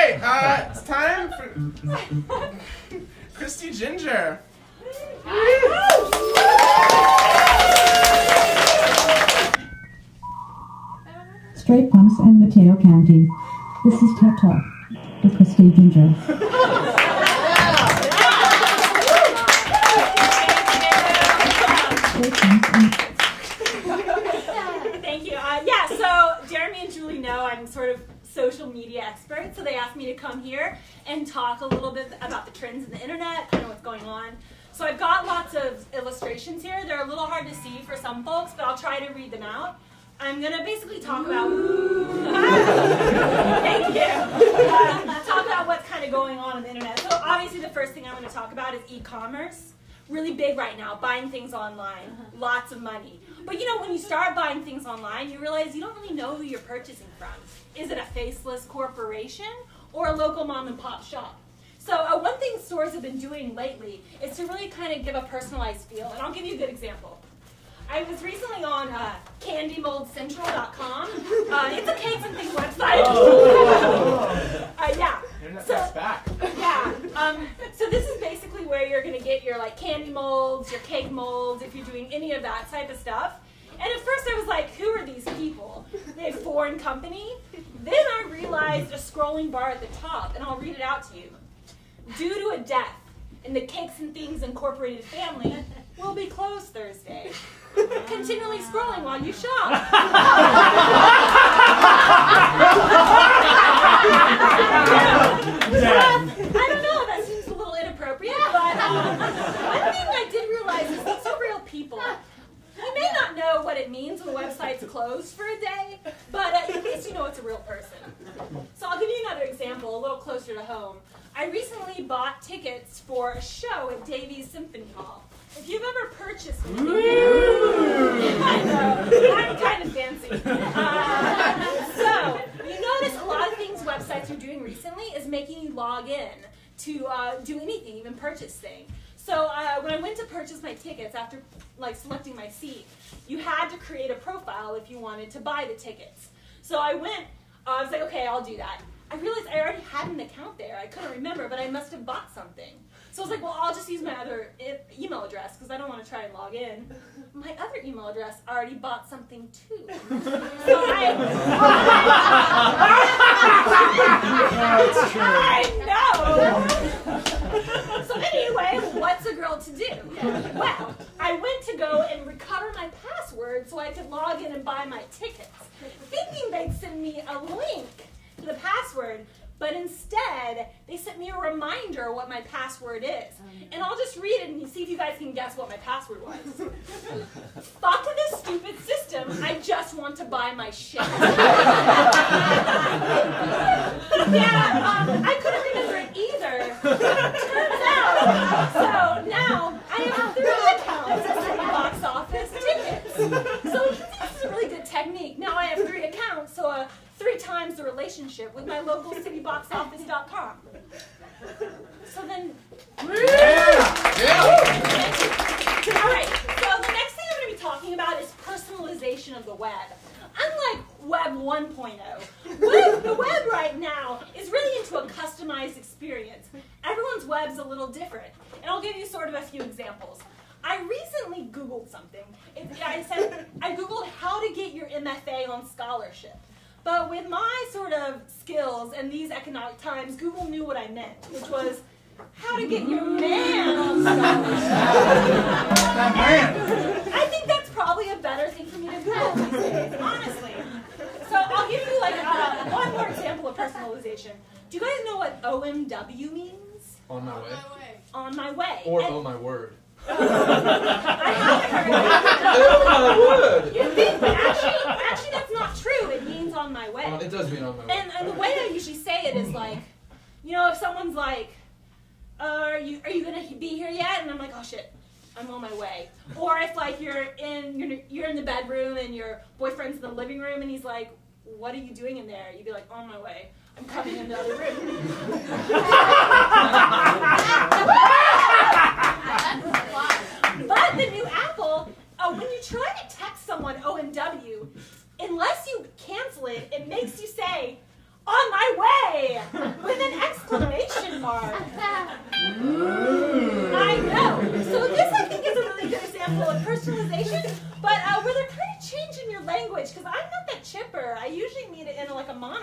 Okay, it's time for Christie Ginger. Straight punks and Mateo County. This is TED Talk, the Christie Ginger. Thank you. Yeah, so Jeremy and Julie know I'm sort of social media expert, so they asked me to come here and talk a little bit about the trends in the internet, kind of what's going on. So I've got lots of illustrations here. They're a little hard to see for some folks, but I'll try to read them out. I'm going to basically talk about... Thank you. Talk about what's kind of going on the internet. So obviously the first thing I want to talk about is e-commerce. Really big right now, buying things online. Lots of money. But you know, when you start buying things online, you realize you don't really know who you're purchasing from. Is it a faceless corporation or a local mom and pop shop? So one thing stores have been doing lately is to really kind of give a personalized feel. And I'll give you a good example. I was recently on CandyMoldCentral.com. It's a cakes and things website. Yeah. Internet's back. Yeah. So this is basically where you're going to get your like candy molds, your cake molds, if you're doing any of that type of stuff. And at first I was like, who are these people? They're a foreign company. Then I realized a scrolling bar at the top, and I'll read it out to you. Due to a death in the Cakes and Things Incorporated family, will be closed Thursday. Continually scrolling while you shop. I don't know, that seems a little inappropriate, but one thing I did realize is these are real people. You may not know what it means when a website's closed for a day, but at least you know it's a real person. So I'll give you another example, a little closer to home. I recently bought tickets for a show at Davies Symphony Hall. If you've ever purchased a ticket, I know, I'm kind of fancy. So, you notice a lot of things websites are doing recently is making you log in to do anything, even purchase things. So when I went to purchase my tickets after like selecting my seat, you had to create a profile if you wanted to buy the tickets. So I went, I was like, okay, I'll do that. I realized I already had an account there. I couldn't remember, but I must have bought something. So I was like, well, I'll just use my other email address because I don't want to try and log in. My other email address already bought something too. So I know. So anyway, what's a girl to do? Well, I went to go and recover my password so I could log in and buy my tickets, thinking they'd send me a link to the password, but instead they sent me a reminder what my password is. And I'll just read it and see if you guys can guess what my password was. Fuck this stupid system, I just want to buy my shit. Yeah, I couldn't remember it either. Turns out, so now I have 3 accounts at City Box Office tickets. So this is a really good technique. Now I have 3 accounts, so 3 times the relationship with my local cityboxoffice.com. So then... Yeah. All right, so the next thing I'm going to be talking about is personalization of the web. Unlike Web 1.0, the web right now is really into a customized experience. Everyone's web's a little different, and I'll give you sort of a few examples. I recently Googled something. I Googled how to get your MFA on scholarship. But with my sort of skills and these economic times, Google knew what I meant, which was how to get your man on scholarship. I think that's probably a better thing for me to Google these days, honestly. So I'll give you like one more example of personalization. Do you guys know what OMW means? On my way. On my way. Or oh my word. I haven't heard Oh my word. You think, but actually that's not true. It means on my way. It does mean on my way. And the way I usually say it is like, you know, if someone's like, are you gonna be here yet? And I'm like, oh shit, I'm on my way. Or if like you're in the bedroom and your boyfriend's in the living room and he's like, what are you doing in there? You'd be like, on my way. I'm coming in the other room. But the new Apple, when you try to text someone OMW, unless you cancel it, it makes you say, on my way, with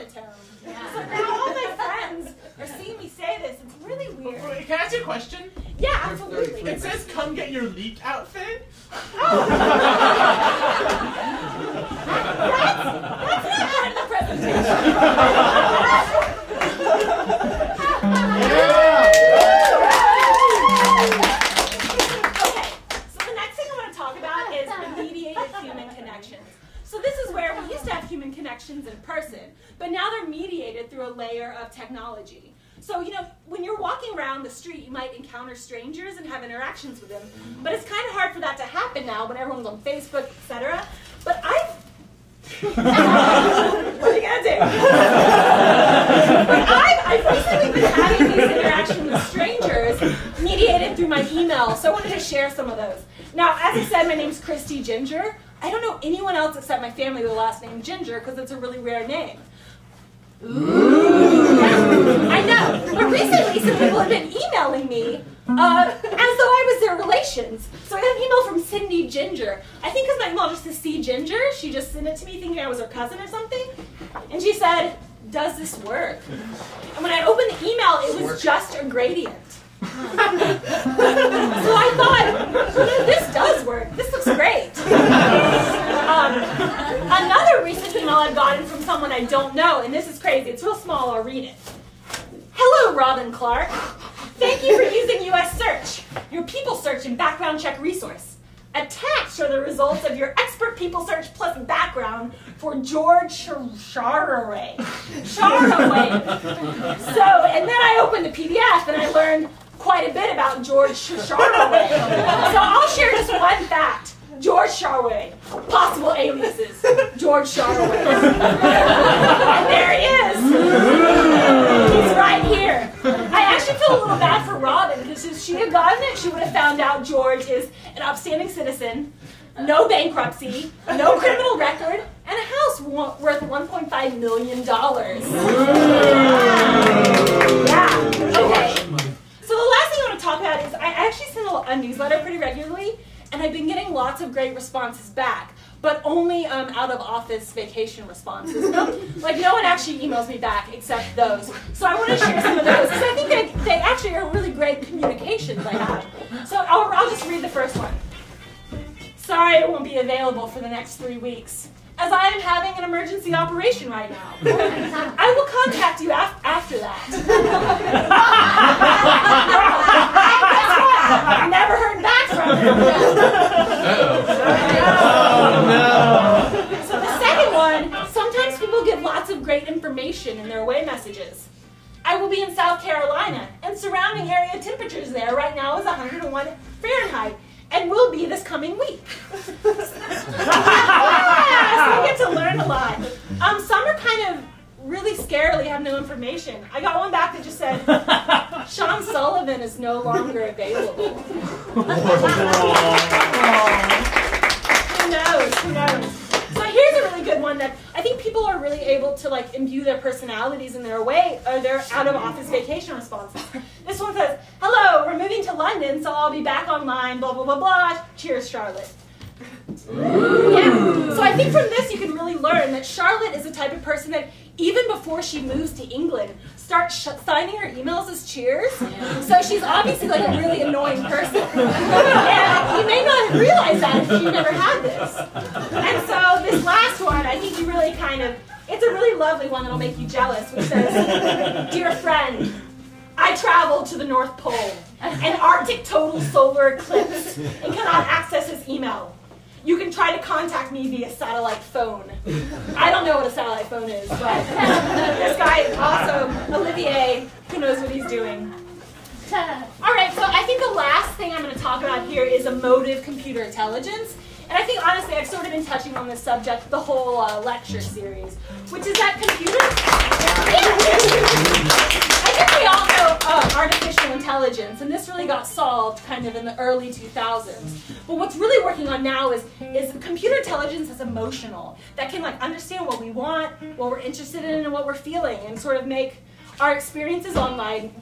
monotone. So now all my friends are seeing me say this. It's really weird. Wait, can I ask you a question? Yeah, absolutely. It says, "Come get your leak outfit." Oh. That's not part of the presentation. Okay, so the next thing I want to talk about is mediated human connections. So this is where we used to have human connections in person, but now they're mediated through a layer of technology. So, you know, when you're walking around the street, you might encounter strangers and have interactions with them, but it's kind of hard for that to happen now when everyone's on Facebook, etc. But what are you gonna do? But I've recently been having these interactions with strangers mediated through my email, so I wanted to share some of those. Now, as I said, my name's Christie Ginger. I don't know anyone else except my family with the last name Ginger because it's a really rare name. Ooh. Yeah, I know. But recently, some people have been emailing me as though I was their relations. So I got an email from Cindy Ginger. I think because my email just says C Ginger, she just sent it to me thinking I was her cousin or something. And she said, "Does this work?" And when I opened the email, it was just a gradient. So I thought, this does work. This looks great. Another recent email I've gotten from someone I don't know, and this is crazy. It's real small. I'll read it. "Hello, Robin Clark. Thank you for using U.S. Search, your people search and background check resource. Attached are the results of your expert people search plus background for George Sharaway. So, and then I opened the PDF and I learned quite a bit about George Sharaway. So I'll share just one fact. George Sharaway. Possible aliases. George Sharaway. And there he is. He's right here. I actually feel a little bad for Robin because if she had gotten it, she would have found out George is an upstanding citizen, no bankruptcy, no criminal record, and a house worth $1.5 million. Yeah. Okay. So the last thing I want to talk about is I actually send a newsletter pretty regularly, and I've been getting lots of great responses back, but only out of office vacation responses. No one actually emails me back except those. So I want to share some of those because I think they actually are really great communications I have. So I'll just read the first one. "Sorry I won't be available for the next 3 weeks, as I am having an emergency operation right now. I will contact you after that." I never heard back from him. So the second one, sometimes people give lots of great information in their away messages. "I will be in South Carolina, and surrounding area temperatures there right now is 101 Fahrenheit. And will be this coming week." Yeah, so we get to learn a lot. Some are kind of really scarily have no information. I got one back that just said, "Sean Sullivan is no longer available." Who knows? Who knows? So here's a really good one that I think people are really able to imbue their personalities in their their out of office vacation responses. This one says, "Hello, we're moving to London, so I'll be back online, blah, blah, blah, blah. Cheers, Charlotte." Yeah. So I think from this you can really learn that Charlotte is the type of person that even before she moves to England, starts signing her emails as cheers. So she's obviously a really annoying person. And you may not have realized that if you never had this. And so this last one, I think you really it's a really lovely one that'll make you jealous, which says, "Dear friend, I traveled to the North Pole, an Arctic total solar eclipse, and cannot access his email. You can try to contact me via satellite phone." I don't know what a satellite phone is, but this guy is awesome. Olivier, who knows what he's doing. All right, so I think the last thing I'm going to talk about here is emotive computer intelligence. And I think, honestly, I've sort of been touching on this subject the whole lecture series, which is that computers... I think we all know artificial intelligence, and this really got solved kind of in the early 2000s. But what's really working on now is computer intelligence that's emotional, that can understand what we want, what we're interested in, and what we're feeling, and sort of make our experiences online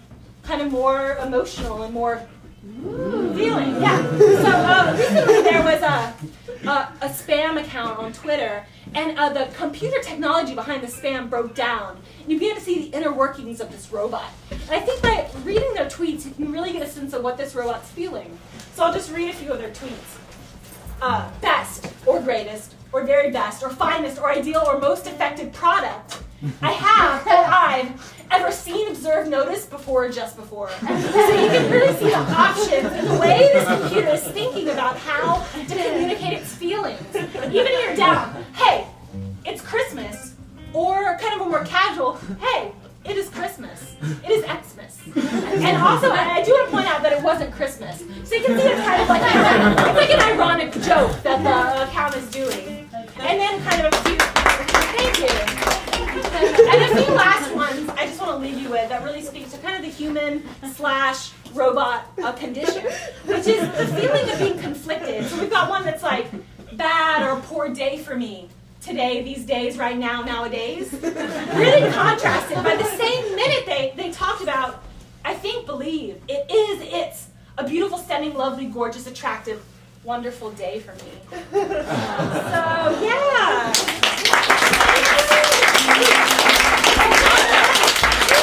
kind of more emotional and more feeling. Yeah. So recently there was a spam account on Twitter, And the computer technology behind the spam broke down. And you began to see the inner workings of this robot. And I think by reading their tweets, you can really get a sense of what this robot's feeling. So I'll just read a few of their tweets. Best, or greatest, or very best, or finest, or ideal, or most effective product I have, that I've ever seen, observed, noticed before, or just before. So you can really see the options and the way this computer is thinking about how to communicate its feelings. Even here down, hey, it's Christmas, or kind of a more casual, hey, it is Christmas. It is Xmas. And also, I do want to point out that it wasn't Christmas. So you can see it's kind of like it's like an ironic joke that the account is doing. And then kind of a few, thank you. And a few last ones I just want to leave you with that really speak to kind of the human/robot condition, which is the feeling of being conflicted. So we've got one that's like, bad or poor day for me. Today, these days, right now, nowadays. Really contrasted by the same minute they talked about, I think, believe. It's a beautiful, stunning, lovely, gorgeous, attractive, wonderful day for me. So, yeah.